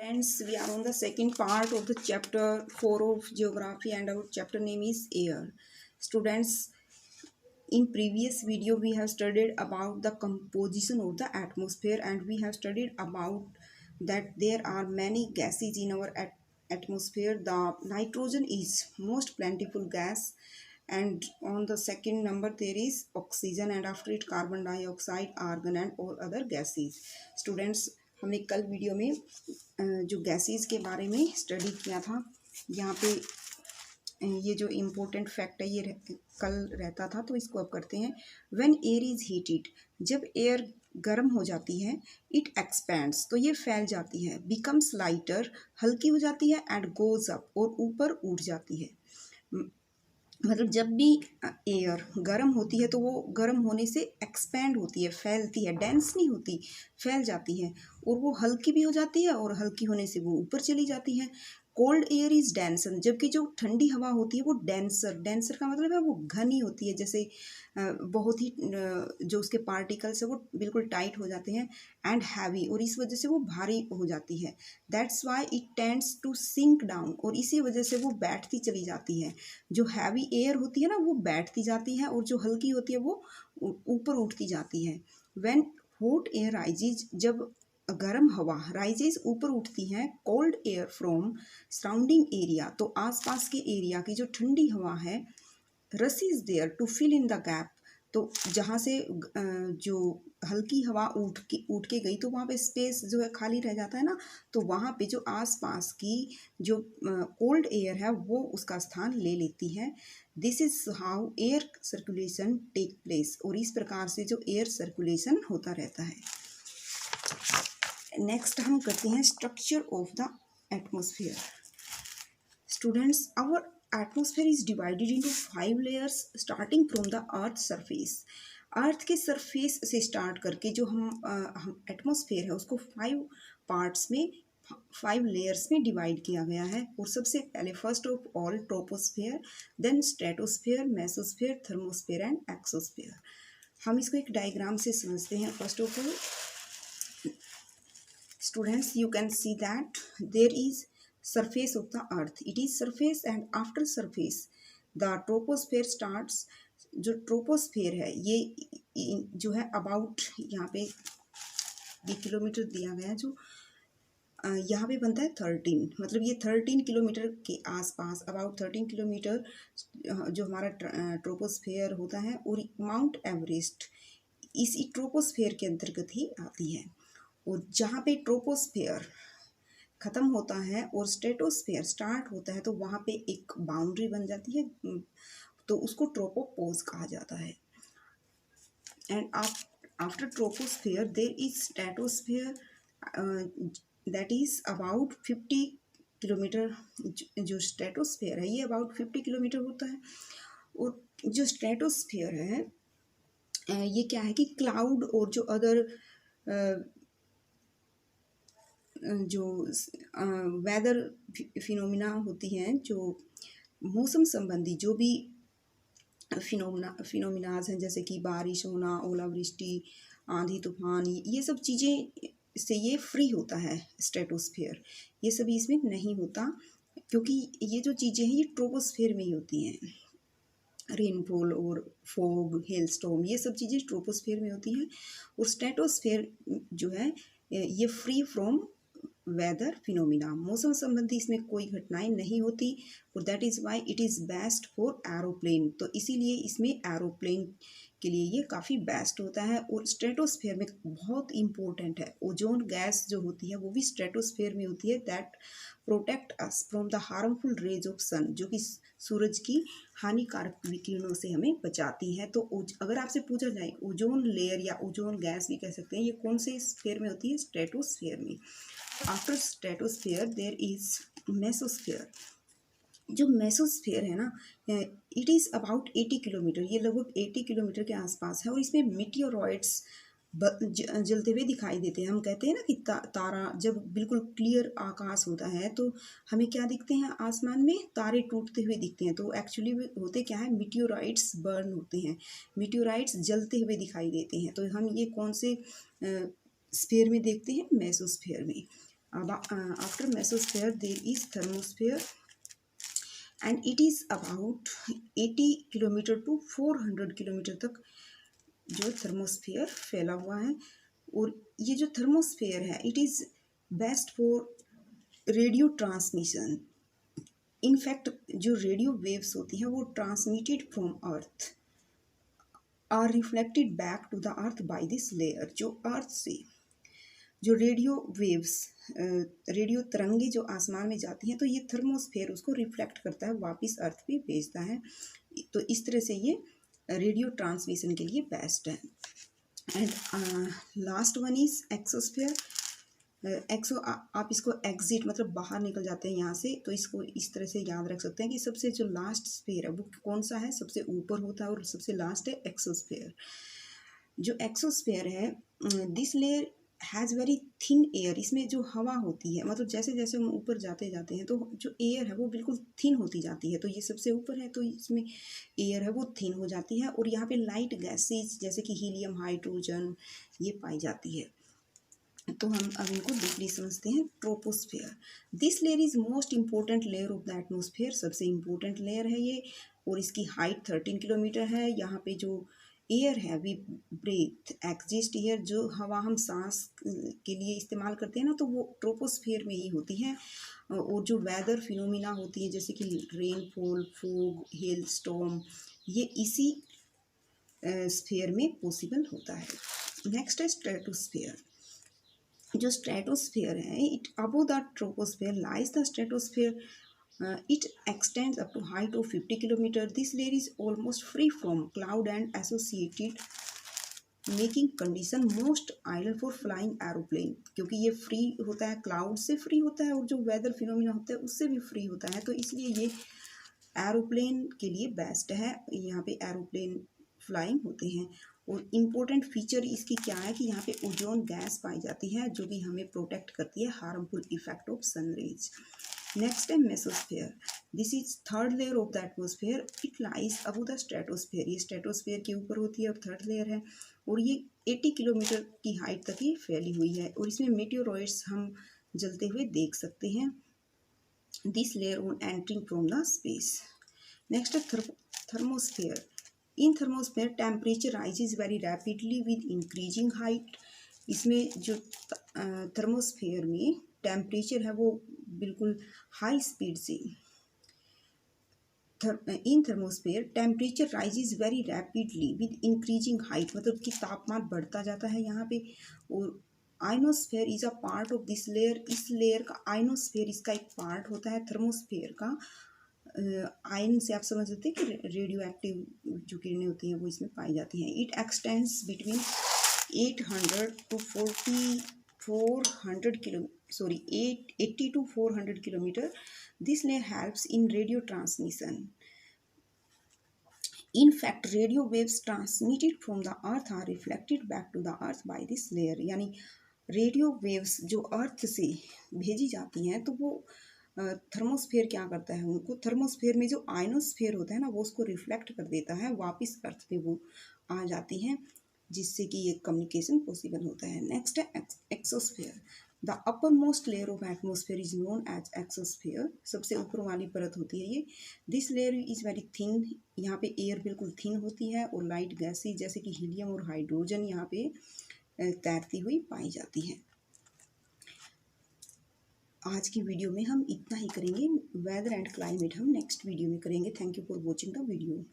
Friends, we are on the second part of the chapter 4 of geography and our chapter name is air. Students, in previous video we have studied about the composition of the atmosphere and we have studied about that there are many gases in our atmosphere. The nitrogen is most plentiful gas and on the second number there is oxygen and after it carbon dioxide, argon and all other gases. Students, हमने कल video में जो gases के बारे में study किया था, यहाँ पे ये जो इम्पोर्टेंट फैक्ट है ये कल रहता था, तो इसको अब करते हैं. व्हेन एयर इज हीटेड, जब एयर गर्म हो जाती है, इट एक्सपेंड्स, तो ये फैल जाती है, बिकम्स लाइटर, हल्की हो जाती है, एंड गोज अप, और ऊपर उठ जाती है. मतलब जब भी एयर गर्म होती है तो वो गर्म होने से एक्सपैंड होती है, फैलती है, डेंस नहीं होती, फैल जाती है, और वो हल्की भी हो जाती है और हल्की होने से वो ऊपर चली जाती है. कोल्ड एयर इज डेंसर, जबकि जो ठंडी हवा होती है वो डेंसर, डेंसर का मतलब है वो घनी होती है, जैसे बहुत ही जो उसके पार्टिकल्स है वो बिल्कुल टाइट हो जाते हैं, एंड हैवी, और इस वजह से वो भारी हो जाती है. That's why it tends to sink down, और इसी वजह से वो बैठती चली जाती है. जो हैवी एयर होती है ना वो बैठती जाती है और जो हल्की होती है वो ऊपर उठती जाती है. व्हेन हॉट एयर राइजेज, जब गर्म हवा राइजेज ऊपर उठती है, cold air from surrounding area, तो आसपास के एरिया की जो ठंडी हवा है, रस is there to fill in the gap, तो जहाँ से जो हल्की हवा उठ के गई तो वहाँ पे स्पेस जो है खाली रह जाता है ना, तो वहाँ पे जो आसपास की जो कोल्ड एयर है वो उसका स्थान ले लेती है. This is how air circulation take place, और इस प्रकार से जो एयर सर्कुलेशन होता रहता है. नेक्स्ट हम करते हैं structure of the atmosphere. Students, our atmosphere is divided into 5 layers starting from the earth surface. Earth के सरफेस से स्टार्ट करके जो हम एटमोसफियर है उसको 5 पार्ट्स में, 5 लेयर्स में डिवाइड किया गया है. और सबसे पहले first of all troposphere, then stratosphere, mesosphere, thermosphere and exosphere. हम इसको एक डायग्राम से समझते हैं. First of all students, you can see that there is surface of the earth, it is surface, and after surface the troposphere starts. जो troposphere है ये जो है अबाउट, यहाँ पे 20 किलोमीटर दिया गया है, जो यहाँ पे बनता है 13, मतलब ये 13 किलोमीटर के आसपास, अबाउट 13 किलोमीटर जो हमारा ट्रोपोस्फेयर होता है. और माउंट एवरेस्ट इसी ट्रोपोस्फेयर के अंतर्गत ही आती है. और जहाँ पे ट्रोपोस्फेयर ख़त्म होता है और स्ट्रेटोस्फेयर स्टार्ट होता है तो वहाँ पे एक बाउंड्री बन जाती है, तो उसको ट्रोपोपोज कहा जाता है. And after troposphere there is stratosphere, that is about 50 kilometre. जो स्ट्रेटोस्फेयर है ये अबाउट 50 किलोमीटर होता है. और जो स्ट्रेटोस्फेयर है ये क्या है कि क्लाउड और जो अदर जो वेदर फिनोमिना होती हैं, जो मौसम संबंधी जो भी फिनोमिनाज हैं, जैसे कि बारिश होना, ओलावृष्टि, आंधी तूफान, ये सब चीज़ें से ये फ्री होता है स्ट्रेटोस्फेयर. ये सभी इसमें नहीं होता क्योंकि ये जो चीज़ें हैं ये ट्रोपोस्फेयर में ही होती हैं. रेनफॉल और फॉग, हेलस्टॉर्म, ये सब चीज़ें ट्रोपोस्फेयर में होती हैं. और स्ट्रेटोस्फेयर जो है ये फ्री फ्रॉम वेदर फिनोमिना, मौसम संबंधी इसमें कोई घटनाएं नहीं होती. और that is why it is best for aeroplane, तो इसीलिए इसमें एरोप्लेन के लिए ये काफ़ी बेस्ट होता है. और स्ट्रेटोस्फेयर में बहुत इम्पोर्टेंट है, ओजोन गैस जो होती है वो भी स्ट्रेटोस्फेयर में होती है, that protect us from the harmful rays of sun, जो कि सूरज की हानिकारक विकिरणों से हमें बचाती है. तो अगर आपसे पूछा जाए ओजोन लेयर या ओजोन गैस भी कह सकते हैं, ये कौन से स्फेयर में होती है? स्ट्रेटोस्फेयर में. After stratosphere there is mesosphere. जो मेसोस्फेयर है ना, इट इज़ अबाउट 80 किलोमीटर, ये लगभग 80 किलोमीटर के आसपास है. और इसमें मीटियोरॉइड्स जलते हुए दिखाई देते हैं. हम कहते हैं ना कि तारा जब बिल्कुल क्लियर आकाश होता है तो हमें क्या दिखते हैं? आसमान में तारे टूटते हुए दिखते हैं. तो एक्चुअली होते क्या है? मीटियोराइट्स बर्न होते हैं, मीटियोराइट्स जलते हुए दिखाई देते हैं. तो हम ये कौन से स्फीयर में देखते हैं? मेसोस्फीयर में. After mesosphere there is thermosphere and it is about 80 kilometre to 400 kilometre तक जो थर्मोस्फेयर फैला हुआ है। और ये जो थर्मोस्फेयर है it is best for radio transmission. In fact जो रेडियो वेव्स होती हैं वो transmitted from earth are reflected back to the earth by this layer. जो अर्थ से जो रेडियो वेव्स रेडियो तरंगे जो आसमान में जाती हैं तो ये थर्मोस्फेयर उसको रिफ्लेक्ट करता है, वापस अर्थ पे भेजता है। तो इस तरह से ये रेडियो ट्रांसमिशन के लिए बेस्ट है। And last one is exosphere. Exo आप इसको एग्जिट मतलब बाहर निकल जाते हैं यहाँ से, तो इसको इस तरह से याद रख सकते हैं कि सबसे जो लास्ट स्फीयर है वो कौन सा है, सबसे ऊपर होता है और सबसे लास्ट है एक्सोस्फेयर। जो एक्सोस्फेयर है this layer has very thin air. इसमें जो हवा होती है मतलब जैसे जैसे हम ऊपर जाते जाते हैं तो जो एयर है वो बिल्कुल थिन होती जाती है। तो ये सबसे ऊपर है तो इसमें एयर है वो थिन हो जाती है और यहाँ पे लाइट गैसेज जैसे कि हीलियम, हाइड्रोजन ये पाई जाती है। तो हम अब इनको डीपली समझते हैं। Troposphere this layer is most important layer of the atmosphere. सबसे इम्पोर्टेंट लेयर है ये और इसकी हाइट 13 किलोमीटर है। यहाँ पे जो एयर है वी ब्रेथ एग्जिस्ट एयर, जो हवा हम सांस के लिए इस्तेमाल करते हैं ना तो वो ट्रोपोस्फेयर में ही होती है। और जो वेदर फिनोमिना होती है जैसे कि रेनफॉल, फोग, हेल स्टॉर्म ये इसी स्फेयर में पॉसिबल होता है। नेक्स्ट है स्ट्रेटोस्फेयर। जो स्ट्रेटोस्फेयर है it above the troposphere lies the stratosphere. It extends up to height of 50 kilometre. This layer is almost free from cloud and associated making condition most ideal for flying aeroplane. क्योंकि ये free होता है, cloud से free होता है और जो weather phenomena होता है उससे भी फ्री होता है, तो इसलिए ये एरोप्लेन के लिए बेस्ट है। यहाँ पे एरोप्लेन फ्लाइंग होते हैं। और इम्पोर्टेंट फीचर इसकी क्या है कि यहाँ पे ओजोन गैस पाई जाती है जो कि हमें प्रोटेक्ट करती है harmful effect of sunrays. Next है mesosphere. This is third layer of the atmosphere. It lies above the stratosphere. ये स्ट्रेटोस्फेयर के ऊपर होती है और थर्ड लेयर है और ये 80 किलोमीटर की हाइट तक ही फैली हुई है और इसमें मेटेओरॉइड्स हम जलते हुए देख सकते हैं। This layer on entering from the space. Next है thermosphere. In thermosphere temperature rises very rapidly with increasing height. इसमें जो थर्मोस्फेयर में टेम्परेचर है वो बिल्कुल हाई स्पीड से in thermosphere temperature rises very rapidly with increasing height मतलब कि तापमान बढ़ता जाता है यहाँ पे। और ionosphere is a part of this layer. इस लेयर का आइनोस्फेयर इसका एक पार्ट होता है थर्मोस्फेयर का। आयन से आप समझ सकते हैं कि रेडियो एक्टिव जो किरणें होती हैं वो इसमें पाई जाती हैं। It extends between 800 to 400 kilo 80 to 400 kilometer. This layer helps in radio transmission. In fact, radio waves transmitted from the earth are reflected back to the earth by this layer. यानी रेडियो वेव्स जो earth से भेजी जाती हैं तो वो thermosphere क्या करता है, उनको थर्मोस्फेयर में जो आयनोस्फेयर होता है ना वो उसको रिफ्लेक्ट कर देता है, वापस अर्थ पे वो आ जाती हैं जिससे कि ये कम्युनिकेशन पॉसिबल होता है। नेक्स्ट है exosphere. The uppermost layer of atmosphere is known as exosphere. सबसे ऊपर वाली परत होती है ये। This layer is very thin. यहाँ पे एयर बिल्कुल थिन होती है और लाइट गैसेज जैसे कि हीलियम और हाइड्रोजन यहाँ पे तैरती हुई पाई जाती है। आज की वीडियो में हम इतना ही करेंगे। वेदर एंड क्लाइमेट हम नेक्स्ट वीडियो में करेंगे। Thank you for watching the video.